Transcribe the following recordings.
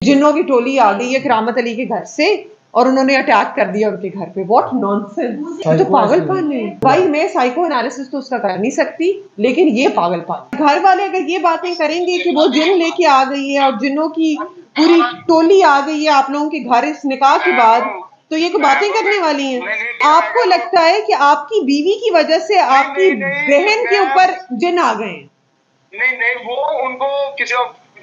जिन्नों की टोली आ गई है करामत अली के घर से और उन्होंने अटैक कर दिया उनके घर पे। व्हाट नॉनसेंस, तो पागलपन है भाई। मैं साइको एनालिसिस तो उसका कर नहीं सकती, लेकिन ये पागलपन। घर वाले अगर ये बातें करेंगे कि वो जिन लेके आ गई है और जिन्नों की पूरी टोली आ गई है आप लोगों के घर इस निकाह के बाद, तो ये कोई बातें करने वाली हैं? आपको लगता है कि आपकी बीवी की वजह से आपकी बहन के ऊपर जिन आ गए हैं? नहीं नहीं, वो उनको किसी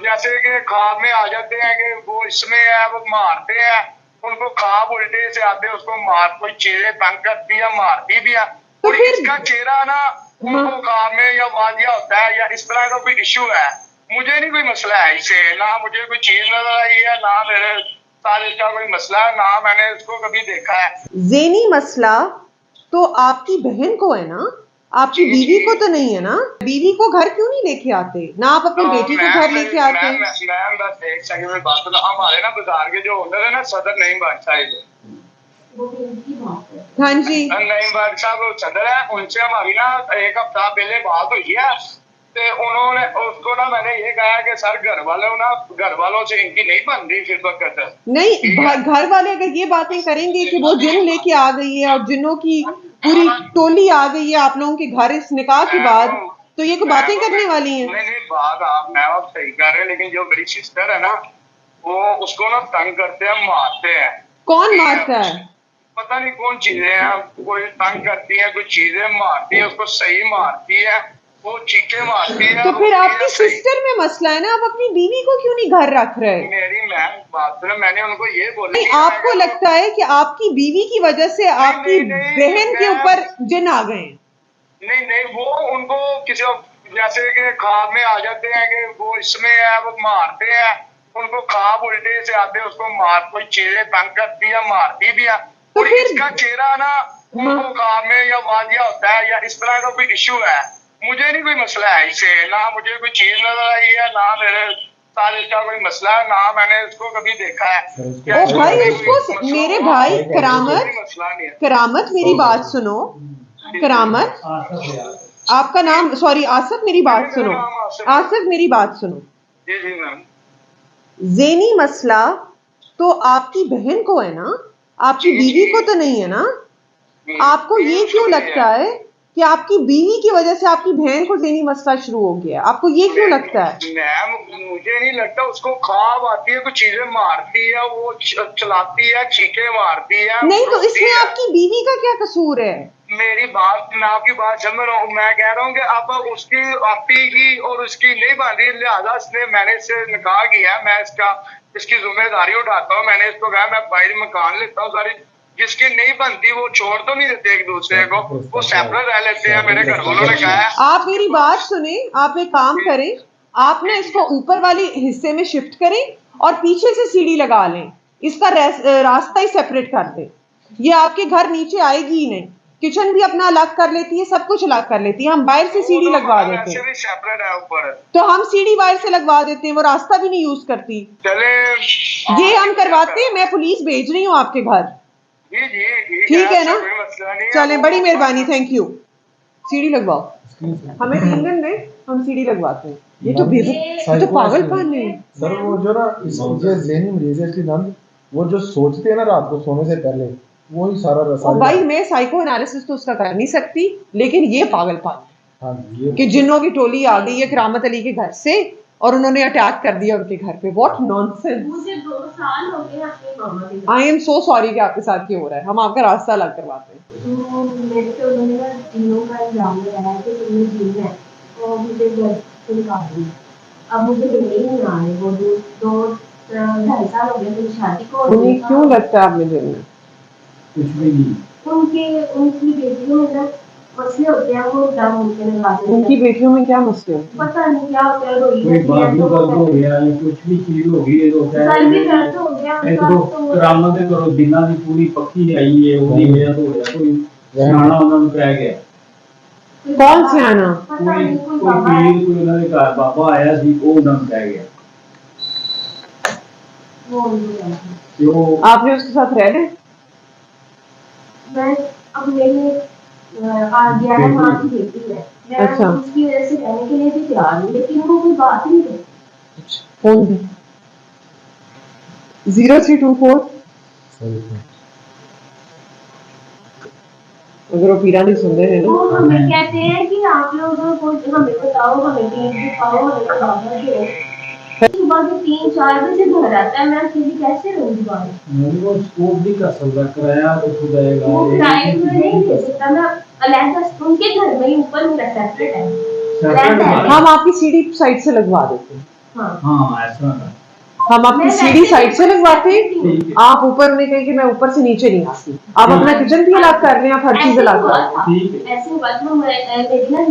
जैसे कि ख्वाब में आ जाते हैं कि वो इसमें है, वो मारते हैं उनको, ख्वाब उल्टे से आते हैं, उसको मार कोई चीजें तंग करती है, मारती भी है। तो और फिर इसका चेहरा ना उनको ख्वाब में या वाजिया होता है या इस तरह का कोई इश्यू है। मुझे नहीं कोई मसला है इससे, ना मुझे कोई चीज नजर आई है, ना मेरे साथ इसका कोई मसला है, ना मैंने इसको कभी देखा है। ज़ेनी मसला तो आपकी बहन को है ना, आपकी बीवी को तो नहीं है ना? बीवी को घर क्यों नहीं लेके आते? ना आप अपनी बेटी को घर लेके आते? मैम बस एक सेकंड में बात बता, हमारे ना बाजार के जो ओनर है ना सदर नईम बादशाह, हाँ जी, नईम बादशाह वो सदर है, उनसे हमारी ना एक हफ्ता पहले बात हुई है। तो उन्होंने उसको ना मैंने ये कहा कि सर घर वालों से इनकी नहीं बन रही फिर वक्त नहीं। घर वाले अगर ये बातें करेंगे कि वो जिन लेके आ गई है और जिनों की पूरी टोली आ गई है आप लोगों के घर इस निकाह के बाद, तो ये कोई बातें करने वाली हैं? नहीं बात आप सही कर रहे हैं, लेकिन जो मेरी सिस्टर है ना वो उसको ना तंग करते हैं, मारते हैं। कौन मारता है? पता नहीं कौन चीजें हैं, कोई तंग करती है, कोई चीजें मारती है, उसको सही मारती है, वो चीखे मारती है। तो फिर आपकी सिस्टर में मसला है ना, आप अपनी बीवी को क्यों नहीं घर रख रहे? मेरी मैम बात सुनो, मैंने उनको ये बोला नहीं, आपको लगता है कि आपकी बीवी की वजह से आपकी बहन के ऊपर जिन आ गए? नहीं वो उनको किसी जैसे कि ख्वाब में आ जाते हैं कि वो इसमें है, वो मारते हैं उनको, ख्वाब उल्टे से आते हैं, उसको मार कोई चेहरे तंग करती है, मारती भी है। और इसका चेहरा ना उनको ख्वाब में या वाजिया होता है या इस तरह का कोई इश्यू है। मुझे नहीं कोई मसला है इससे, ना मुझे कोई चीज नजर आई है, ना मेरे साथ इसका कोई मसला है, ना मैंने इसको कभी देखा है। ओ भाई, उसको मेरे भाई करामत मेरी बात सुनो। करामत, आपका नाम, सॉरी आसिफ, मेरी बात सुनो। आसिफ मेरी बात सुनो। जी जी मैम। ज़ेनी मसला तो आपकी बहन को है ना, आपकी बीवी को तो नहीं है ना? आपको ये क्यों लगता है कि आपकी बीवी की वजह से आपकी बहन को ज़ेनी मसला शुरू हो गया? आपको ये क्यों लगता है? मैम मुझे नहीं लगता, उसको ख्वाब आती है, कुछ चीजें मारती है, वो चलाती है, चीखे मारती है। नहीं तो इसमें आपकी बीवी का क्या कसूर है? मेरी बात, मैं आपकी बात समझ रहा हूँ, मैं कह रहा हूँ कि अब उसकी आपी की और उसकी नहीं बन रही, लिहाजा इसने मैंने इससे निकाह किया, मैं इसकी जिम्मेदारी उठाता हूँ। मैंने इसको कहा मैं बाहर मकान लेता हूँ, सारी जिसकी नहीं बनती वो छोड़ तो नहीं देते एक दूसरे को, वो सेपरेट रह लेते हैं। मेरे घर वालों ने कहा है। आप मेरी बात सुने, आप एक काम करें, आप ना इसको ऊपर वाले हिस्से में शिफ्ट करें और पीछे से सीढ़ी लगा लें, इसका रास्ता ही सेपरेट कर दें। ये आपके घर नीचे आएगी ही नहीं, किचन भी अपना अलग कर लेती है, सब कुछ अलग कर लेती है। हम बाहर से सीढ़ी लगवा देते हैं, सेपरेट है ऊपर, तो हम सीढ़ी बाहर से लगवा देते हैं, वो रास्ता भी नहीं यूज करती। चले ये हम करवाते हैं, मैं पुलिस भेज रही हूँ आपके घर। ठीक है ना? चलें, बड़ी मेहरबानी, थैंक यू। सीढ़ी लगवाओ, हमें 3 दिन में हम सीढ़ी लगवाते हैं। ये तो पागलपन है सर। वो जो ना ये ज़हनी मरीज है इसकी नंद, वो जो सोचते हैं ना रात को सोने से पहले, वो ही सारा रसा। भाई मैं साइको एनालिसिस तो उसका कर नहीं सकती, लेकिन ये पागलपन हाँ कि जिन्नों की टोली आ गई है करामत अली के घर से और उन्होंने अटैक कर दिया उनके घर पे। What nonsense. मुझे 2 साल हो गए अपनी मामा के। आई एम सो सॉरी कि आपके साथ ये हो रहा है, हम आपका रास्ता अलग करवाते हैं। तो मेरे को उन्होंने जिन्नों का इल्जाम लगाया है कि तुमने जिन है और मुझे घर से निकाल दिया। अब मुझे मिलने ही नहीं आ रहे, वो 2-2.5 साल हो गए मेरी शादी को। उन्हें क्यों लगता है आपने जिन में? कुछ भी नहीं। उनकी बेटियों में ना मसले होते हैं, वो दाम उनके लगाते हैं। उनकी बेटियों में क्या मसले होते हैं? पता नहीं क्या होता है, रोई कोई बात हो गया, कुछ भी चीज हो गई है तो कल भी दर्द हो गया तो करामत करो, दिना की पूरी पक्की आई है, वो मेरा तो होया कोई सियाना उन्होंने पै गया। कौन सियाना? कोई पीर, कोई उन्होंने घर बाबा आया सी, वो उन्होंने पै गया। वो आपने उसके साथ रह रहे? मैं अब मेरी 11 माह की बेटी है, मैं अच्छा। उसकी वजह से रहने के लिए भी तैयार हूँ, लेकिन वो कोई बात नहीं है। कौन भी? 0324 सॉरी अगर वो पीरा नहीं सुन रहे हैं वो ना हमें कहते हैं कि आप लोग हमें बताओ, हमें टीम दिखाओ, हमें बताओ दो। सुबह के 3-4 बजे घर आता है, मैं अकेली कैसे रहूंगी बाहर? मैंने वो स्कोप भी कर सकता, किराया तो खुद आएगा। वो किराए में नहीं दे सकता, मैं अलग उनके घर में ही ऊपर मेरा सेपरेट है। सेपरेट है। हम आपकी सीढ़ी साइड से लगवा देते हैं, हाँ हाँ ऐसा है। हम आपकी मैं सीढ़ी वैसे साइड से लगवाते हैं। ठीक है। आप ऊपर उन्हें कहें कि मैं ऊपर से नीचे नहीं आती, आप अपना किचन भी अलग कर लें, आप हर चीज ऐसे अलग हुआ कर लें। था, ठीक है। ऐसे हुआ था, मेरी ना